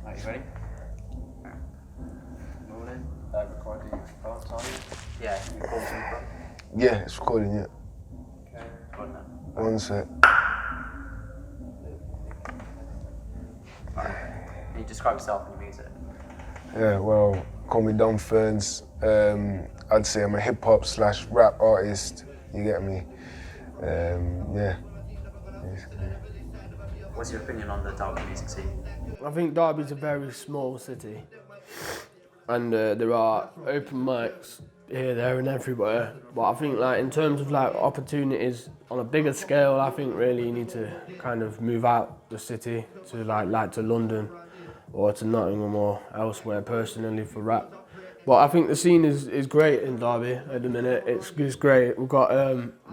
Are you ready? Morning. Recording part time. Yeah, you called me from? Yeah, it's recording, yeah. Okay. Got that. One sec. Can you describe yourself and your music? Yeah, well, call me Don Ferns. I'd say I'm a hip hop / rap artist. You get me? Yeah. What's your opinion on the Derby music scene? I think Derby's a very small city, and there are open mics here, there, and everywhere. But I think, like, in terms of like opportunities on a bigger scale, I think really you need to kind of move out the city to like to London or to Nottingham or elsewhere personally for rap. But I think the scene is great in Derby at the minute. It's great. We've got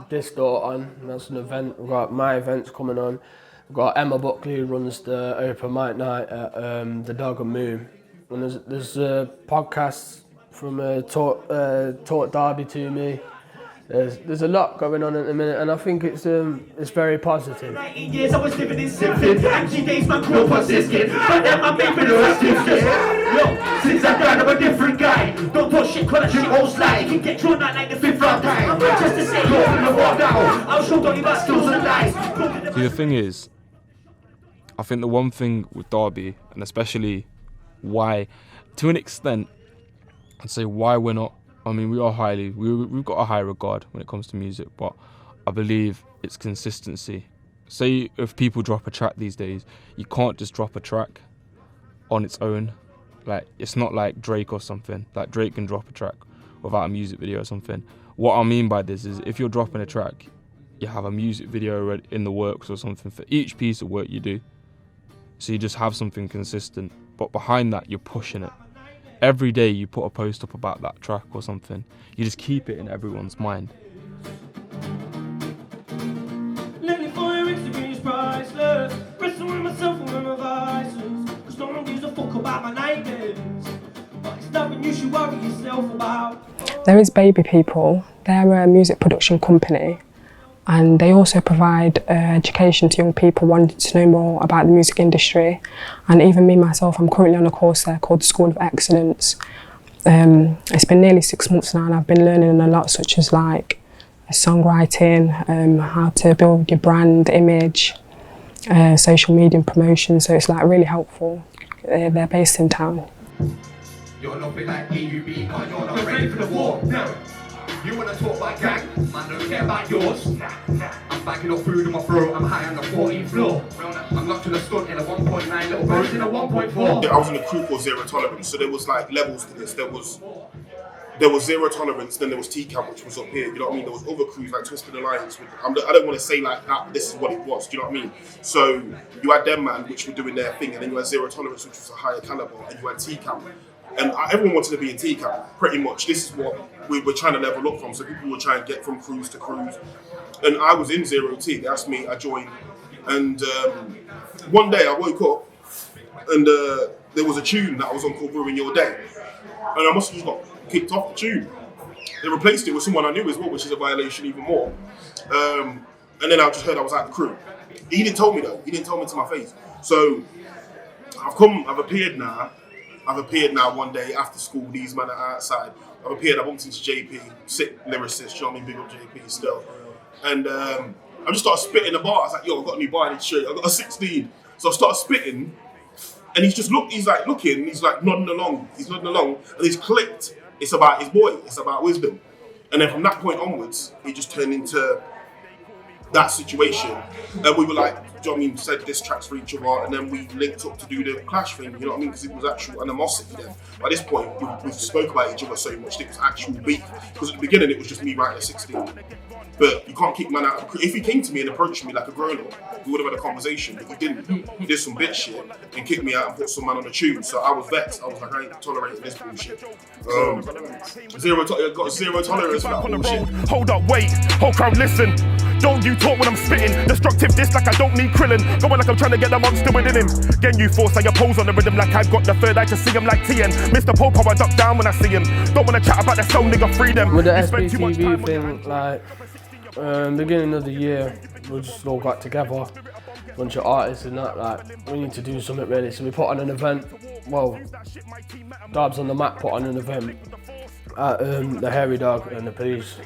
Distort on. That's an event. We've got my events coming on. We've got Emma Buckley who runs the open mic night at the Dog and Moon. And there's podcasts from Talk Derby to me. There's a lot going on at the minute, and I think it's very positive. 19 years I was living in Simpson. Empty days my growth was sisking. But then my baby the rest is just yo, since I died I'm a different guy. Don't talk shit cause that shit won't slide. You can get thrown out like the 5th round time. I'm not just to say yo from the walk down. I'll show Donny my skills and lies. See, the thing is, I think the one thing with Derby, and especially why, to an extent, I'd say why we're not, I mean, we've got a high regard when it comes to music, but I believe it's consistency. Say if people drop a track these days, you can't just drop a track on its own. Like, it's not like Drake or something. Like, Drake can drop a track without a music video or something. What I mean by this is, if you're dropping a track, you have a music video in the works or something for each piece of work you do. So you just have something consistent, but behind that, you're pushing it. Every day you put a post up about that track or something. You just keep it in everyone's mind. Living for your Instagram is priceless. Wrestling with myself and my vices. Cause no one gives a fuck about my nightmares. But it's nothing you should worry yourself about. There is Baby People. They're a music production company, and they also provide education to young people wanting to know more about the music industry. And even me myself, I'm currently on a course there called the School of Excellence. It's been nearly 6 months now, and I've been learning a lot, such as like songwriting, how to build your brand image, social media and promotion. So it's like really helpful. They're based in town. You're nothing like AUB, cause you're not ready for the war. No. You wanna talk about gang? Man, don't care about yours. I'm backing up food in my throat, I'm high on the 14th floor. I'm locked to the stunt in a 1.9, little birds in a 1.4. Yeah, I was in a crew called Zero Tolerance, so there was like levels to this. There was Zero Tolerance, then there was T-Camp, which was up here, you know what I mean? There was other crews like Twisted Alliance. I don't want to say like that, this is what it was, do you know what I mean? So you had them, man, which were doing their thing, and then you had Zero Tolerance, which was a higher caliber, and you had T-Camp. And everyone wanted to be in T-Camp, pretty much. This is what we were trying to level up from, so people were trying to get from cruise to cruise. And I was in Zero T, they asked me, I joined. And one day I woke up, and there was a tune that was on called Ruin Your Day. And I must have just got kicked off the tune. They replaced it with someone I knew as well, which is a violation even more. And then I just heard I was out the crew. He didn't tell me though, he didn't tell me to my face. So I've appeared now one day after school, these men are outside. I've appeared, I bumped into JP, sick lyricist, you know what I mean, big up JP still. And I just started spitting the bar. I was like, yo, I've got a new bar in this shirt, I've got a 16. So I started spitting, and he's like looking, he's like nodding along, and he's clicked, it's about his boy, it's about Wisdom. And then from that point onwards, it just turned into that situation. And we were like, do you know what I mean, said diss tracks for each other, and then we linked up to do the clash thing, you know what I mean, because it was actual animosity then. By this point, we spoke about each other so much, it was actual beef. Because at the beginning, it was just me writing a 16. But you can't kick man out of the crew. If he came to me and approached me like a grown-up, we would have had a conversation, but he didn't. He did some bitch shit and kicked me out and put some man on the tune. So I was vexed. I was like, I ain't tolerating this bullshit. Got zero tolerance for that bullshit. Hold up, wait, whole crowd listen. Don't you talk when I'm spitting. Destructive this like I don't need krillin. Going like I'm trying to get the monster within him. Gen you force, I oppose on the rhythm like I've got the third eye to see him like TN. Mr. Popo, I duck down when I see him. Don't wanna chat about the soul nigga freedom. With the SBTV thing, like beginning of the year, we just all got together bunch of artists and that, like, we need to do something really. So we put on an event, well, Darbs on the Map put on an event at the Hairy Dog, and the police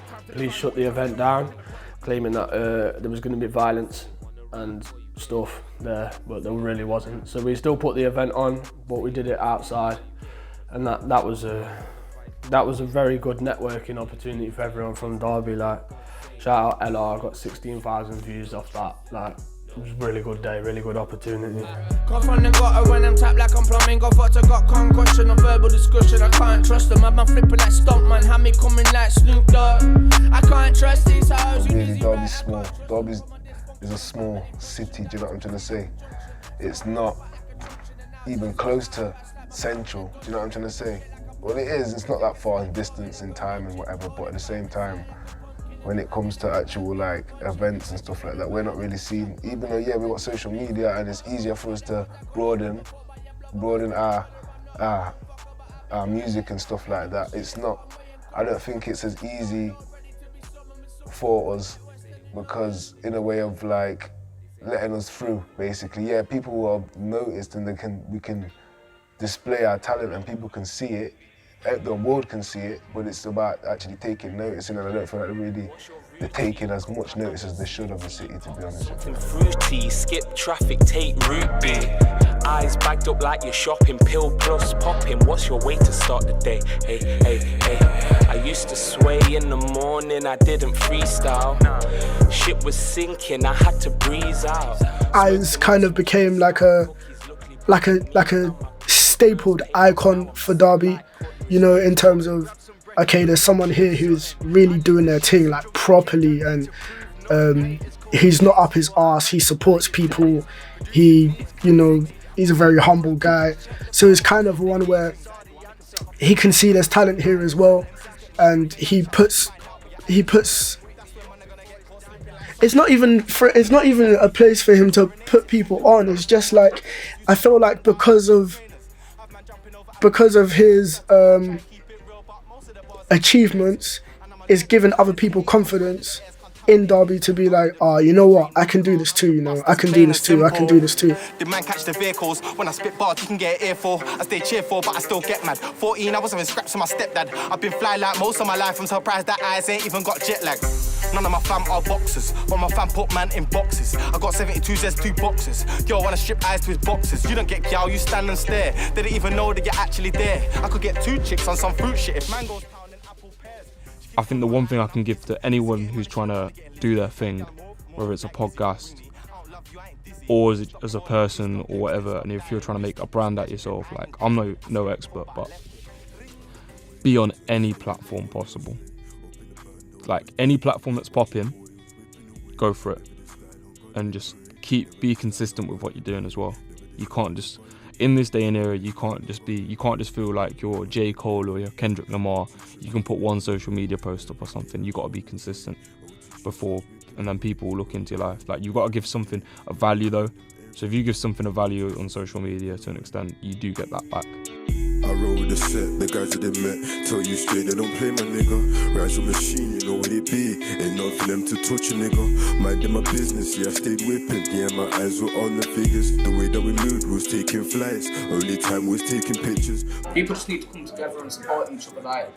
shut the event down, claiming that there was going to be violence and stuff there, but there really wasn't. So we still put the event on, but we did it outside, and that was a very good networking opportunity for everyone from Derby. Like, shout out LR, got 16,000 views off that. Like, it was a really good day, really good opportunity. Got from the gutter when I'm tapped like I'm plumbing. Got fucked, I got concussion on verbal discussion. I can't trust them. I'm flipping like Stuntman. Had me coming like Snoop Dogg. I can't trust these hoes. Really, Derby's small. Derby is a small city, do you know what I'm trying to say? It's not even close to central, do you know what I'm trying to say? Well, it is, it's not that far in distance, in time and whatever, but at the same time, when it comes to actual like events and stuff like that, we're not really seen. Even though, yeah, we've got social media and it's easier for us to broaden our music and stuff like that. It's not, I don't think it's as easy for us, because in a way of like letting us through, basically. Yeah, people who are noticed and we can display our talent and people can see it. The world can see it, but it's about actually taking notice, and I don't feel like they're taking as much notice as they should of the city, to be honest. Fruity, skip traffic, take route B. Eyes bagged up like you're shopping, pill plus popping. What's your way to start the day? Hey, hey, hey. I used to sway in the morning, I didn't freestyle. Shit was sinking, I had to breeze out. Eyes kind of became like a stapled icon for Derby, you know, in terms of, okay, there's someone here who's really doing their thing like properly, and he's not up his arse, he supports people, he's a very humble guy. So it's kind of one where he can see there's talent here as well, and he puts it's not even a place for him to put people on. It's just like, I feel like because of his achievements, is giving other people confidence in Derby to be like, you know what, I can do this too, you know, I can do this too. The man catch the vehicles, when I spit bars you can get an earful. I stay cheerful but I still get mad. 14 I was having scraps with my stepdad. I've been fly like most of my life, I'm surprised that eyes ain't even got jet lag. None of my fam are boxers, but my fam put man in boxes. I got 72s, there's 2 boxes. Yo, wanna strip eyes to his boxes. You don't get gal, you stand and stare. They don't even know that you're actually there. I could get 2 chicks on some fruit shit if man goes pound and apple pears. I think the one thing I can give to anyone who's trying to do their thing, whether it's a podcast or as a person or whatever, and if you're trying to make a brand out yourself, like, I'm no expert, but be on any platform possible. Like, any platform that's popping, go for it, and just be consistent with what you're doing as well. You can't just, in this day and era, you can't just feel like you're J. Cole or you're Kendrick Lamar. You can put one social media post up or something. You got to be consistent before, and then people will look into your life. Like, you got to give something of value though. So if you give something of value on social media to an extent, you do get that back. I roll with the set, the guys that they met. Tell you straight, they don't play my nigga. Rise a machine, you know what it be. Ain't nothing for them to touch a nigga. Minding my business, yeah, I stayed whipping. Yeah, my eyes were on the figures. The way that we moved was taking flights. Only time was taking pictures. People just need to come together and support each other. Like,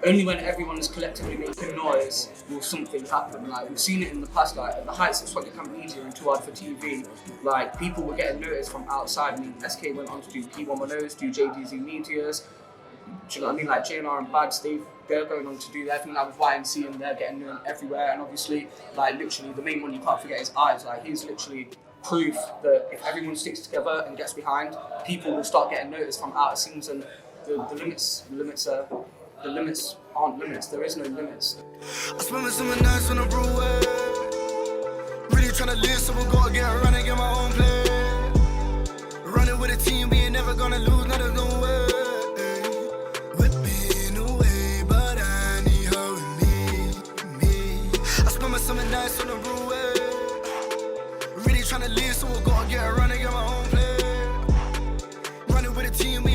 only when everyone is collectively making noise will something happen. Like, we've seen it in the past, like at the heights of Swaggart Camp Media and Too Hard for TV, like, people were getting noticed from outside. I mean, SK went on to do P110s, do JDZ Medias, do you know what I mean? Like, JNR and Bads, they're going on to do their thing, like with YNC, and they're getting known everywhere. And obviously, like, literally, the main one you can't forget is Eyes. Like, he's literally proof that if everyone sticks together and gets behind, people will start getting noticed from outer scenes, and the limits aren't limits. There is no limits. I spend my summer nights on a brewer. Really trying to live, so we gotta get around and get my own play. Running with a team, we ain't never gonna lose, not there's no way. Whipping away, but I need her with me. I spend my summer nights on a brewer. Really trying to live, so we gotta get around and get my own play. Running with a team.